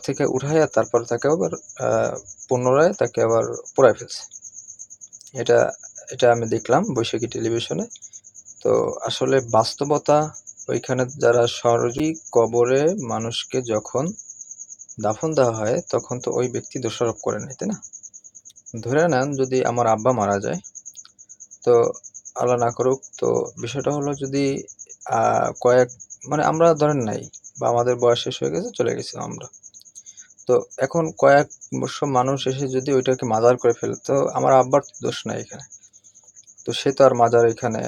থেকে উঠাইয়া তারপর তাকে আবার পুনরায় তাকে আবার পোড়ায় ফেলছে। এটা এটা আমি দেখলাম বৈশাখী টেলিভিশনে। তো আসলে বাস্তবতা ওইখানে যারা সরাসরি কবরে মানুষকে যখন দাফন দেওয়া হয় তখন তো ওই ব্যক্তি দোষারোপ করে নাই, তাই না? ধরে নেন যদি আমার আব্বা মারা যায়, তো আল্লাহ না করুক, তো বিষয়টা হলো যদি কয়েক মানে আমরা ধরেন নাই বা আমাদের বয়স শেষ হয়ে গেছে, চলে গেছিলাম আমরা। তো এখন কয়েক বর্ষ মানুষ এসে যদি ওইটাকে মাজার করে ফেলে, তো আমার আব্বার তো দোষ নাই এখানে। তো সে তো আর মাজার এখানে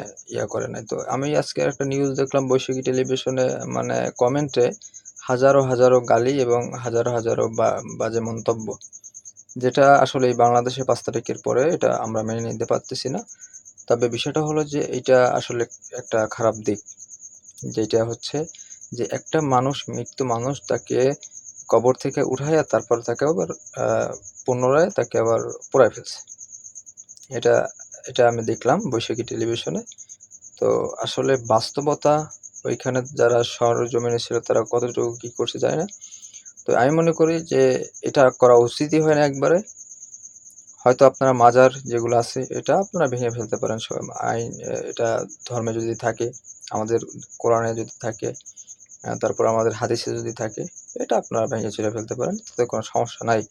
করে নাই। তো আমি আজকে একটা নিউজ দেখলাম বৈশাখী টেলিভিশনে, মানে কমেন্টে হাজারো হাজারো গালি এবং হাজারো হাজারো বাজে মন্তব্য, যেটা আসলে এই বাংলাদেশে 5 তারিখের পরে এটা আমরা মেনে নিতে পারতেছি না। তবে বিষয়টা হলো যে এটা আসলে একটা খারাপ দিক, যেটা হচ্ছে যে একটা মানুষ, মৃত্যু মানুষ, তাকে কবর থেকে উঠাইয়া তারপর তাকে আবার পুনরায় তাকে আবার পোড়ায় ফেলছে। এটা এটা আমি দেখলাম বৈশাখী টেলিভিশনে। তো আসলে বাস্তবতা ওইখানে যারা সরজমিনে ছিল তারা কতটুকু কি করছে জানি না। তো আমি মনে করি যে এটা করা উচিতই হয় না একবারে। হয়তো আপনারা মাজার যেগুলো আছে এটা আপনারা ভেঙে ফেলতে পারেন। আইন এটা ধর্মে যদি থাকে, আমাদের কোরআনে যদি থাকে, তারপর আমাদের হাদিসে যদি থাকে, এটা আপনারা ভেঙে চুরে ফেলতে পারেন, তাতে কোনো সমস্যা নাই।